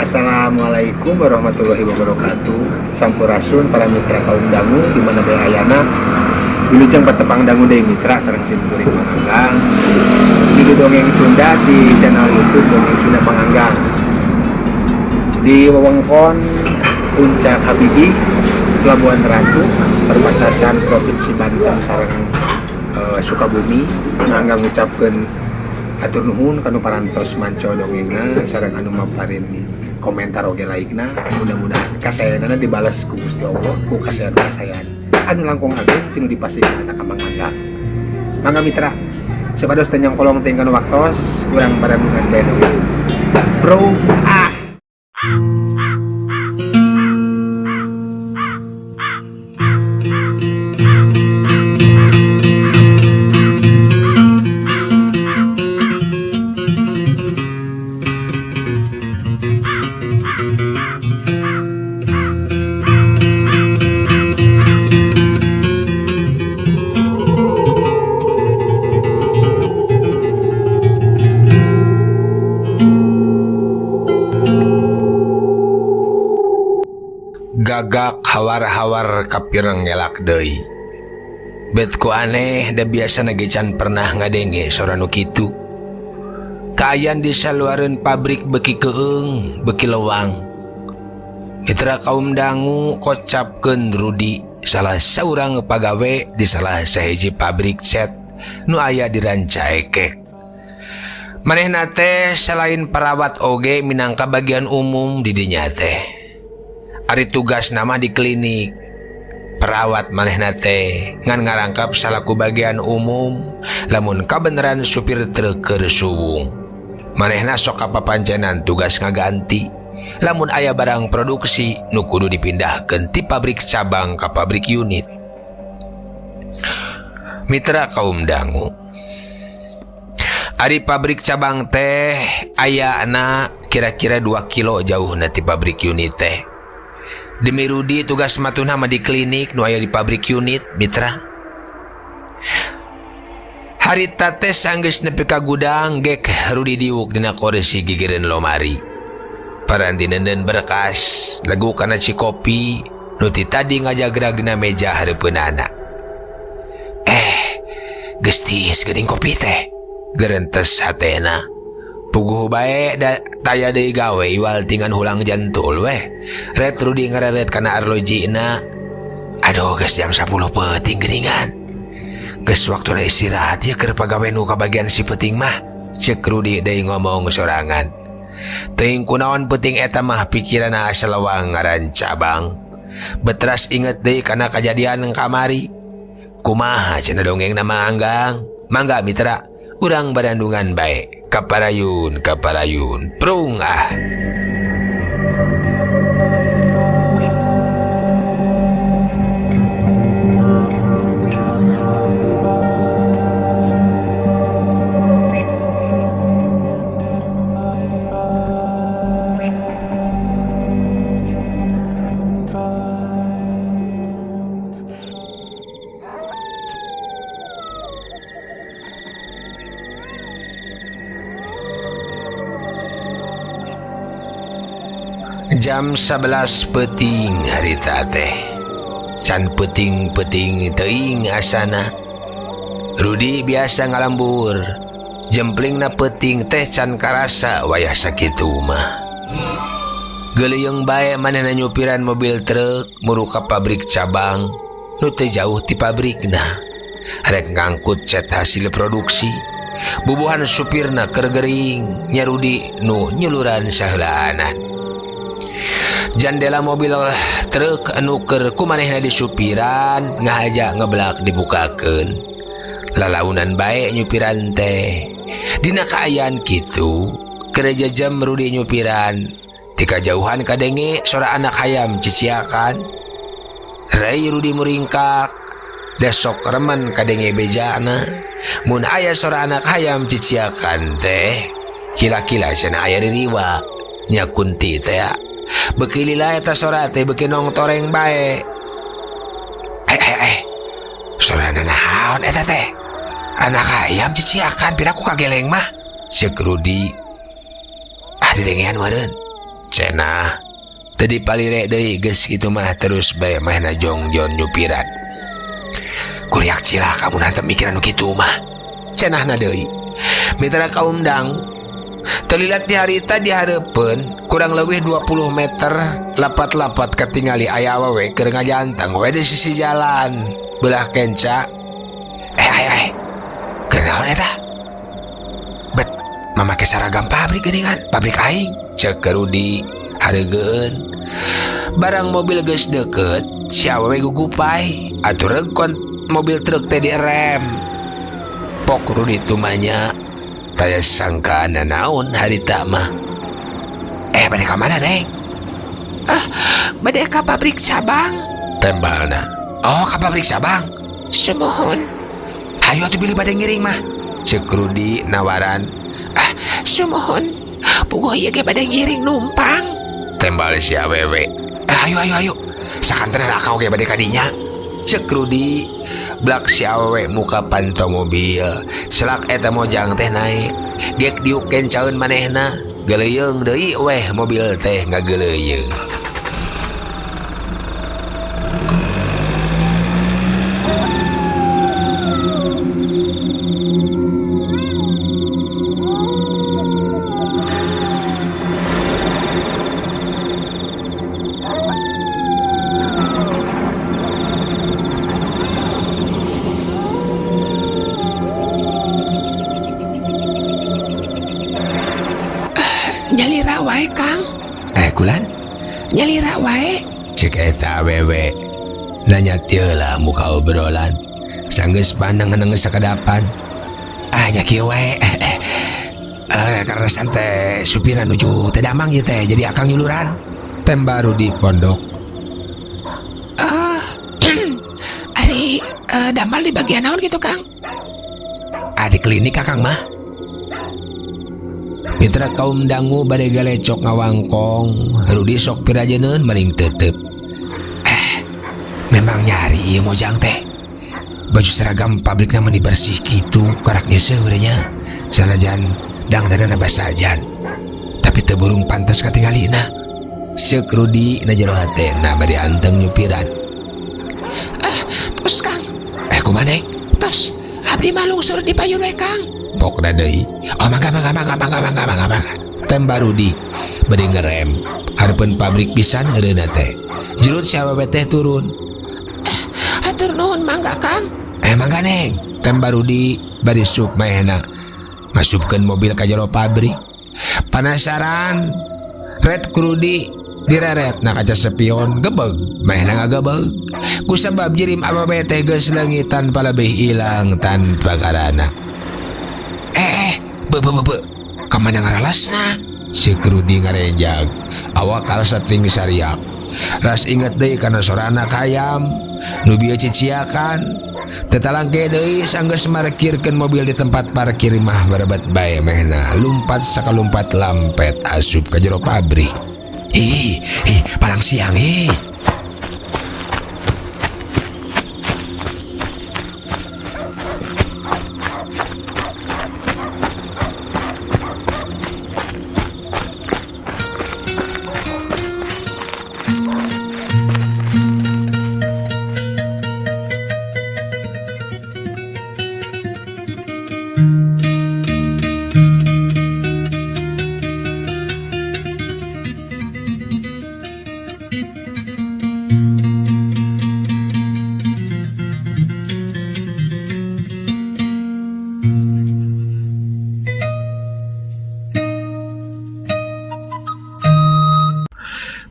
Assalamualaikum warahmatullahi wabarakatuh. Sampurasun para mitra kaum dangu di mana bae ayana. Wilujeng patepang dangu deui mitra sareng simkuring Panganggang. Judul dongeng Sunda di channel YouTube Dongeng Sunda Panganggang. Di wewengkon Puncak Habibie, Pelabuhan Ratu, perbatasan Provinsi Banten sareng Sukabumi, Panganggang ngucapkeun atur nuhun kanu parantos manco dongengna sareng anu maparin komentar oge laikna. Mudah-mudahan kasayanana dibalas ku Gusti Allah ku kasayan-kasayan anu langkung ageng tinu dipasihkeun ka Panganggang. Mangga mitra sapados teh nyongkolong teh kana waktos urang barengan bae dongeng Bro A. Gagak hawar-hawar kapireng ngelak deui. Betku aneh da biasa nagecan pernah ngadenge sora nu kitu. Kaayan di saluareun pabrik beki keung, beki lewang. Mitra kaum dangu kocapkeun Rudi, salah saurang pagawe di salah sahiji pabrik cat nu aya di Ranca Ekek. Manehna teh selain perawat oge minangka bagian umum di dinya teh. Ari tugas nama di klinik perawat manehna teh ngan ngarangkap salaku bagian umum lamun kabeneran supir truk keur suwung. Manehna sok kapapancenan tugas ngaganti lamun aya barang produksi nu kudu dipindahkeun ti pabrik cabang ka pabrik unit. Mitra kaum dangu, ari pabrik cabang teh aya na kira-kira 2 kilo jauh ti pabrik unit teh. Demi Rudi tugas matuna mah di klinik nu aya di pabrik unit mitra. Harita teh sanggeus nepi ka gudang gek Rudi diuk dina kursi gigireun lomari. Parandineun berkas lagu kana cikopi nu ti tadi ngajagrag dina meja hareupeunana. Geus tiis geuning kopi teh, geurentes hatena. Puguh bae da taya deui gawe iwal tingan hulang jantul weh. Red Rudi ngareret kana arlojina. Aduh geus jam 10 peuting geuningan. Geus waktuna istirahat ya keur pagawe nu kabagian si peuting mah. Ceuk Rudi deui ngomong sorangan. Teuing kunaon peuting eta mah pikiranna asa lawang ngaran cabang. Betras inget deui kana kajadian kamari. Kumaha cenah dongengna Manganggang? Mangga mitra, urang barandungan bae. Kaparayun prung ah. Jam 11 peuting harita teh. Can peuting-peuting teuing asana. Rudi biasa ngalambur. Jemplingna peuting teh can karasa wayah sakitu mah. Geuleung bae manehna nyupiran mobil truk muru ka pabrik cabang nu teu jauh ti pabrikna. Rek ngangkut cet hasil produksi. Bubuhan supirna keur gering nya Rudi nu nyuluran saheulaanan. Jandela mobil truk anu keur kumanehna disupiran ngahaja ngeblak dibukakeun. Lalaunan bae nyupiran teh. Dina kaayaan kitu, keur jam Rudi nyupiran. Ti kajauhan kadenge sora anak hayam ciciakan. Rai Rudi muringkak. Desok remen kadenge bejana. Mun aya sora anak hayam ciciakan teh, kila-kila cenah aya diriwa. Nya Kunti teh. Beki lila eta sora teh beki nong toreng bae. Sora naon eta teh? Anak ayam ciciakan piraku kageleng mah. Ceuk Rudi. Didengean meureun. Cenah tadi palire deui geus kitu mah terus bae mahna jongjon nyupiran. Kuriak cilah kamu nantep mikiran nu kitu mah. Cenahna deui. Mitra kaum dangu terlihat di harita di hareupeun kurang lebih 20 meter lapat-lapat ketingali aya awewe keur ngajanteng we di sisi jalan belah kenca. Keur naon eta? Bet mamake seragam pabrik geuningan, pabrik aing. Ceuk Rudi hareugeun. Barang mobil geus deukeut, si awewe gugupai, atuh reukon mobil truk teh direm. Pok Rudi tumanya taya sangkaan naon harita mah. Bade ka mana, Neng? Bade ka pabrik cabang. Tembalna. Oh, ka pabrik cabang. Sumohon. Hayu atuh bilih bade ngiring mah. Ceuk Rudi nawaran. Sumohon. Puguh ieu ge bade ngiring numpang. Tembal si awewe. Ayo. Sakantenan akau ge bade ka dinya. Ceuk Rudi. Blak si awewe muka panto mobil. Selak eta mojang teh naik. Gek diuk kencaeun manehna. Geleuyeung deui weh mobil teh ngageleuyeung. Nyalira wae Kang. Kulan? Nyalira wae. Cek eta awewe. Nanya teulah muka obrolan. Sanggeus pandang ngeungeus sakadapan. Nya kieu wae. Karena santai supir nuju teh damang ieu teh jadi akang nyuluran. Tem baru di pondok. Ari damal di bagian naon gitu Kang? Di klinik akang mah. Mitra kaum dangu bade galecok ngawangkong. Rudi sok pirajeuneuun maling teuteup. Memang nyari ieu mojang teh. Baju seragam pabrik mah dibersih kitu karaknya seurenya. Sanajan dangdana basajan. Tapi teu burung pantes katinggalina. Ceuk Rudi na jero hatena bade anteng nyupiran. Tos Kang. Kumaha Neng? Tos, abdi mah lungsur di payun we Kang. Pokna deui. Mangga. Tem Rudi bade ngerem. Hareupeun pabrik pisan heureuna teh. Jerut si awewe teh turun. Hatur nuhun mangga Kang. Mangga Neng. Tem Rudi bade sup maehna ngasupkeun mobil ka jero pabrik. Panasaran red Rudi direret na kaca spion gebeg maehna ngagebeg. Kusabab jirim awewe teh geus leungitan palebih ilang tanpa karana. Be kamana ngaralasna? Si Rudi ngarenjag. Awak karasa ting sariak. Ras inget deui kana sorana kayam nu bieu ciciakan. Tetalangke deui sanggeus markirkeun mobil di tempat parkir mah barebat bae mehna lumpat sakalumpat lampet asup ka jero pabrik. Palang siang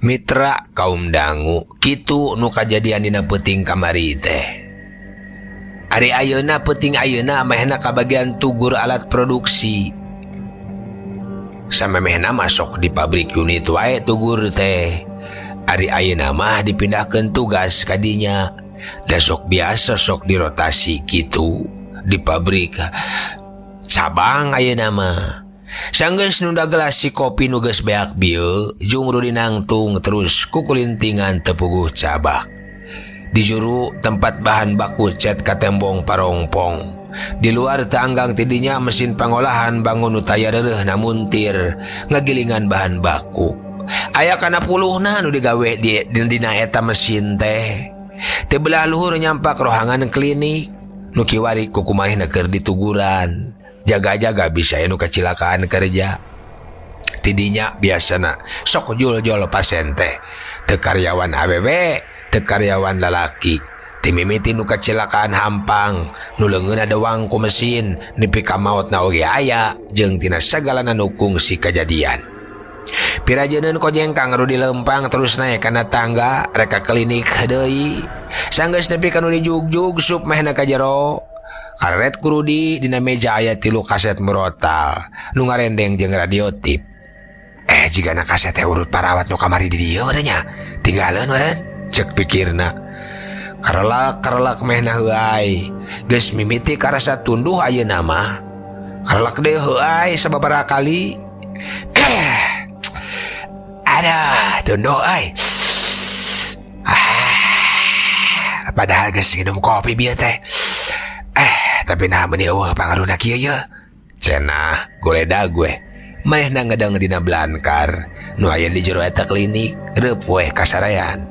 Mitra kaum dangu kitu nu kajadian dina peuting kamari teh. Ari ayeuna peuting ayeuna mehna kabagian tugur alat produksi. Samemehna masuk di pabrik unit wae tugur teh. Ari ayeuna mah dipindahkeun tugas ka dinya. Da sok biasa sok dirotasi kitu di pabrik cabang ayeuna mah. Sanggeus nu dagelas si kopi nu geus beak bieu, jeung Rudi nangtung terus kukulintingan tepuguh cabak. Di juru tempat bahan baku cet ka tembong parongpong. Di luar teanggang tidinya mesin pangolahan bangun nu taya reureuh na muntir ngagilingan bahan baku. aya kana puluhna nu digawe dina eta mesin teh. Teu belah luhur nyampak rohangan klinik nu kiwari kukumahna keur dituguran. Jaga-jaga bisa nu kecelakaan kerja. Tidinya biasana sok jul-jul pasien teh. Teu karyawan awewe, teu karyawan lalaki. Ti mimiti nu kecelakaan hampang, nu leungeunna doang ku mesin, nepi ka maotna oge aya jeung tina sagalana nu kungsi kajadian. Pirajeunneun kojeng Kang Rudi lempang terus naik kana tangga reka klinik deui. Sanggeus nepi ka nu dijugjug sup mehna ka jero. Karet ku Rudi dina meja aya 3 kaset murotal nu ngarendeng jeung radio tip. Jigana kaset teh urut parawat nu kamari di dieu nya. Tinggaleun meureun, cek pikirna. Karelak mehna heuai. Geus mimiti karasa tunduh ayeuna mah. Karelak deui heuai sababaraha kali. Ada tunduh euy. Padahal geus nginum kopi bieu teh. Tapi nah meuni eueuh pangaruhna kieu ye. Cenah goledag gue. Manehna ngedeng dina blankar nu aya di jero eta klinik reup we kasarayan.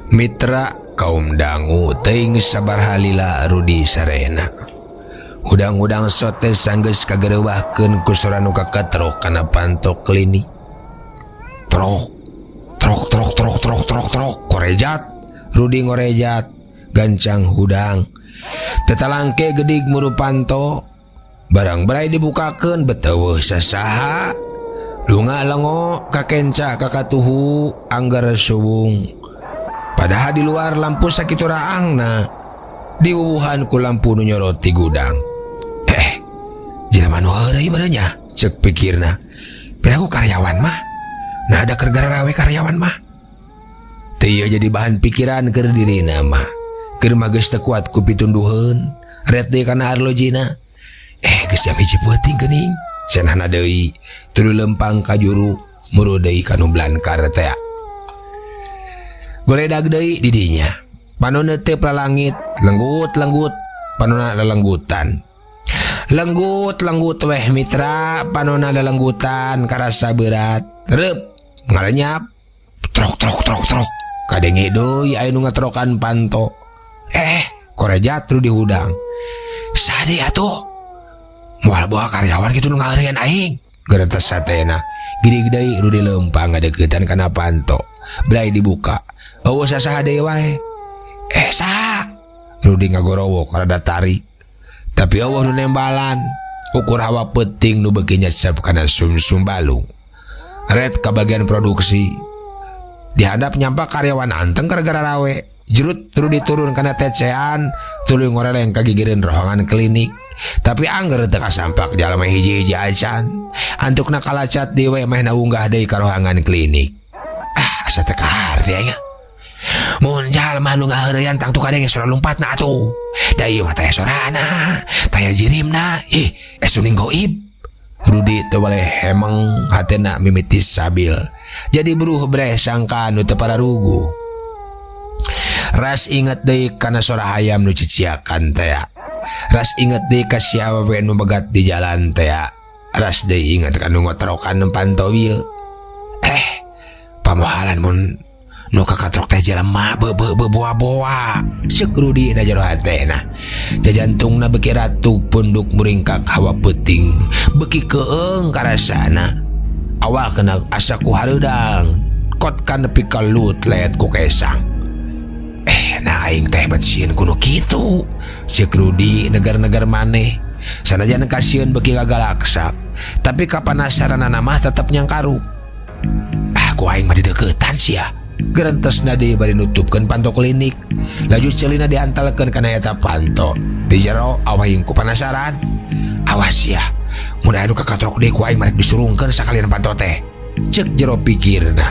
Mitra kaum dangu teuing sabaraha lila Rudi sarena. Udang-udang sote sanggeus kagerewahkeun ku sora nu kaketrok kana pantok klinik. Trok korejat. Rudi ngorejat gancang hudang. Tetalangke gedig muru panto. Barang berai dibukakeun beteueuh sasaha. Lunga lengo kakenca kakatuhu anggar suwung. Padahal di luar lampu sakitu raangna. Diwuwuhan ku lampu nu nyorot ti gudang. Jelema nu heureuy beureunya, cek pikirna. Piraku karyawan mah. Nah ada keur gararawe karyawan mah. Teu ieu jadi bahan pikiran keur dirina mah. Keur mah geus teu kuat ku pitunduheun. Ret deui kana arlojina. Geus jam 1 peuting geuning. Cenahna deui tuluy lempang ka juru muru deui ka nu blankar teh. Goledag deui di dinya. Panonna teu pralangit, lenggut, panonna lelenggutan. Lenggut weh mitra, panonna lelenggutan karasa berat. Reup ngalenyap. Trok. Kadenge deui aya nu ngatrokan panto. Korejat Rudi hudang. Sade atuh. Moal bawa karyawan kitu nu ngaeureun aing. Geretes satena. Gidig deui Rudi lempang ngadeuketan kana panto. Belai dibuka. Eueuh sasaha deui wae. Saha? Rudi ngagorowo karada tarik. Tapi eueuh nu nembalan. Ukur hawa peuting nu beuki nyesep kana sumsum balung. Ret ka bagian produksi. Dihandap nyampak karyawan anteng gara-gara rawe. Jerut Rudi turun kana tecean, tuluy ngoreleng ka gigireun rohangan klinik. Tapi angger teu kasampak jalma hiji-hiji acan. Antukna kalacat dewe mehna unggah deui ka rohangan klinik. Asa teu kaharti aya. Mun jalma nu ngaheureuyan tang tu kadenge sora lompatna atuh. Da ieu mah taya sorana, taya jirimna, esuning goib. Rudi teu boleh hemeng hatena mimitis sabil. Jadi beruh breh sangka nu teu pararugu. Ras inget deui kana sora hayam nu ciciakan teh. Ras inget deui ka si awewe nu begat di jalan teh. Ras deui inget ka nu ngotrokan panto ieu. Pamohalan mun nu kakatrok teh jelema beboa-boa. Ceuk Rudi na jero hatena. Jajantungna beuki ratu punduk muringkak hawa peuting. Beuki keung karasana. Awal kena asa ku hareudang. Kot ka nepi ka lut leet ku kesang. Nah aing teh bersieun kudu kitu. Ceuk Rudi negar-negar maneh. Sanajan kasieun beuki gagalaksak. Tapi kapanasaran mah tetap nyangkaru. Ku aing mah dideketan sia. Gerentesna deui bari nutupkeun panto klinik. Laju celina diantalkeun kana eta panto. Di jero aing ku panasaran. Awas ya. Mun aya nu kakatrok deui ku aing marek disurungkeun sakalian panto teh. Cek jero pikirna.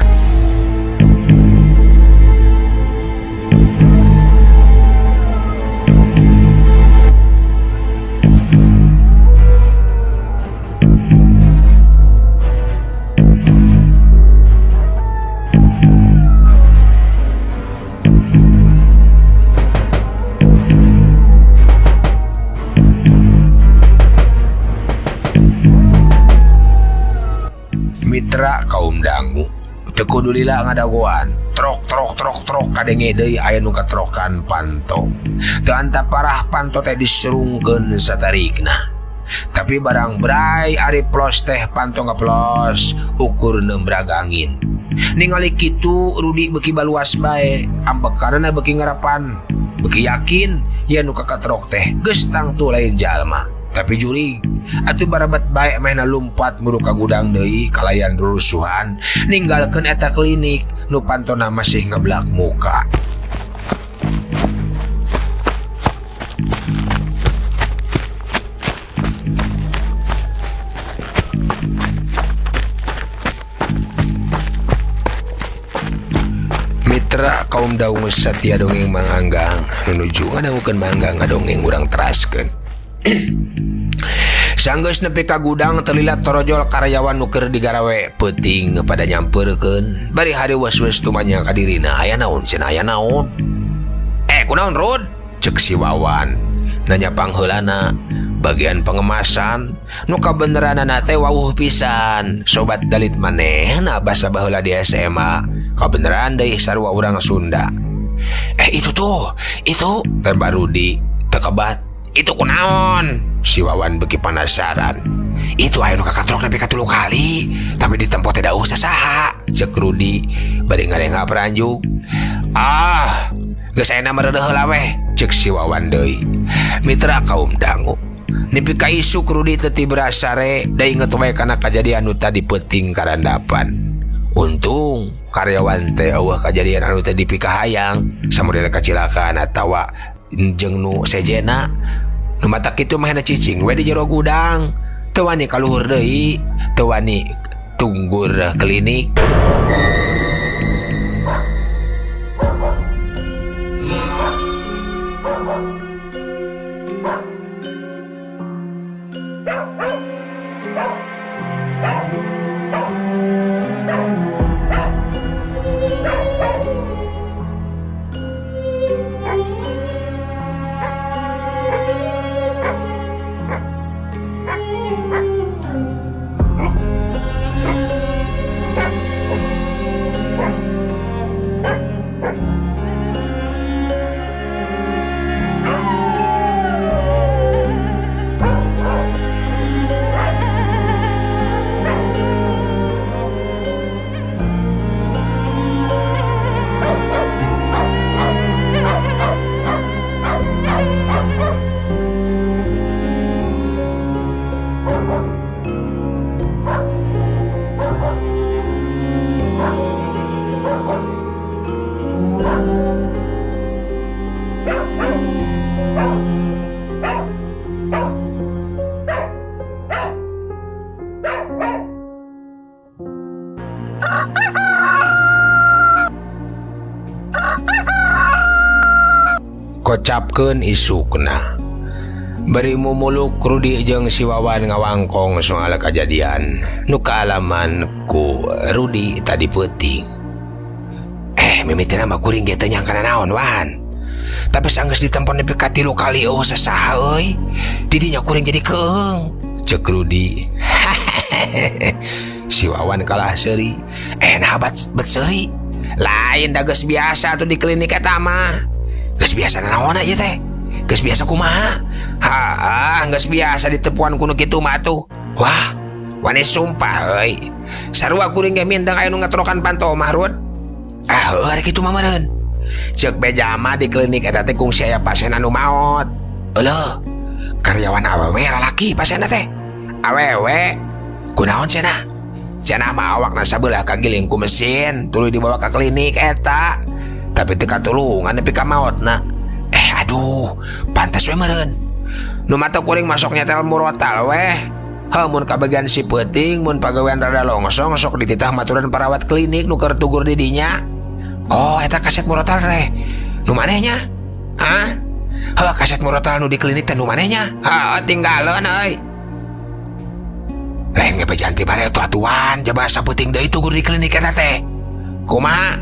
Mitra kaum dangu teu kudu lila ngadagoan trok kadenge deui aya nu katrokan panto. Teu anta parah panto teh diserungkeun satarikna. Tapi barang bray ari plos teh panto ngaplos ukur nembrag angin. Ningali kitu Rudi beuki baluas bae, ambekanana beuki ngarapan, beuki yakin yen nu kakatrok teh geus tangtu lain jalma. Tapi jurig atuh barabat bae mehna lumpat muru ka gudang deui kalayan rusuhan ninggalkeun eta klinik nu pantona masih ngeblak muka. Mitra kaum daung satia dongeng manganggang menuju ngadangukeun manggang ngadongeng urang teraskeun. Sanggeus nepi ka gudang terlilat torojol karyawan nu keur digarawe peuting pada nyampeurkeun bari hari wes-wes tumanya ka dirina aya naon cenah aya naon. Kunaon Rod? Cek si Wawan nanya pangheulana bagian pengemasan nu kabeneranana teh wawuh pisan sobat dalit manehna basa baheula di SMA kabeneran deui sarua urang Sunda. Itu tembak Rudi teu kebat. Itu kunaon? Si Wawan beuki panasaran. Itu aya nu kakatrok nepi ka 3 kali, tapi ditempo teh da usah saha. Cek Rudi bari ngarenga peranjuk. Geus ayeuna meureudeuh heula weh, cek si Wawan deui. Mitra kaum dangu. Nepi ka isuk Rudi teu ti berasare da inget wae kana kajadian nu tadi peuting karandapan. Untung karyawan teh eueuh kajadian anu teh dipikahayang samodel kecelakaan atawa jeung nu sejena. Nu mata kitu mah cicing we di jero gudang. Teu wani kaluhur deui, teu wani tunggur klinik. Kocapkeun isukna. Bari mumuluk Rudi jeung si Wawan ngawangkong soal kajadian nu kaalaman ku Rudi tadi peuting. Mimitina mah kuring ge teu nyangkana naon Wan. Tapi sanggeus ditempon nepi ka 3 kali eueuh sasaha euy. Didinya kuring jadi keung. Cek Rudi. Si Wawan kalah seuri. Nah bat seuri. Lain da geus biasa tuh di klinik eta mah. Geus biasa naon ieu teh? Geus biasa kumaha? Geus biasa ditepuan kuno kitu mah atuh. Wah, wani sumpah euy. Sarua kuring ge mindeng aya nu ngatrokan panto mah Rod. Ari kitu mah meureun. Ceuk beja mah di klinik eta teh kungsi aya pasien anu maot. Eueuh. Karyawan awewe lalaki pasienna teh. Awewe Kunaon cenah? Cenah mah awakna sabelah kagiling ku mesin, tuluy dibawa ke klinik eta. Tapi teu katulungan nepi ka maotna. Aduh, pantes we meureun. Nu mata kuring masok nyetel murotal weh. Mun kabagian si peuting mun pagawean rada longsong sok dititah maturan perawat klinik nu keur tugur di dinya. Oh, eta kaset murotal teh. Nu manehnya? Hah? Kaset murotal nu di klinik teh nu manehnya? Tinggalon euy. Lain ngebejan ti bare atuan, jaba sapeuting deui tugur di klinik eta teh. Kumaha?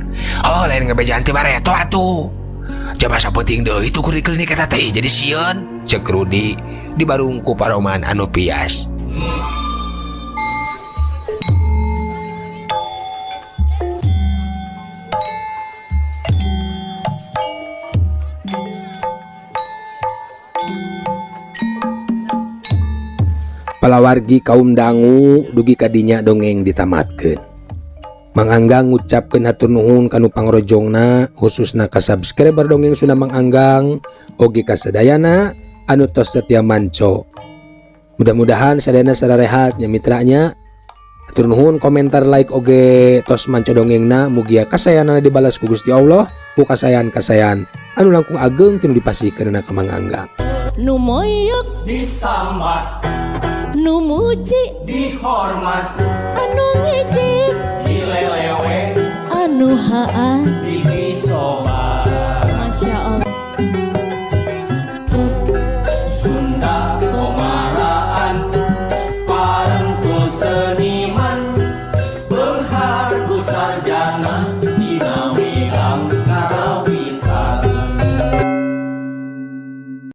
Lain ngebejan ti bare atuh. Jaba sapeuting deui tugur di klinik eta teh jadi sieun, ceuk Rudi di barungku paroman anu pias. Palawargi kaum dangu dugi kadinya dongeng ditamatkeun. Mang Anggang ngucapkeun hatur nuhun kanu pangrojongna, khususna ka subscriber dongeng Sunda Mang Anggang oge ka sadayana anu tos setia manco. Mudah-mudahan sadayana sararehat nya mitranya. Hatur nuhun komentar like oge tos manco dongengna, mugia kasayanana dibalas ku Gusti Allah ku kasayan-kasayan anu langkung ageng tinu dipasikeun ka Mang Anggang. Nu moyok disambat, nu muji dihormat, anu ngijik dilelewe, anu haan diberi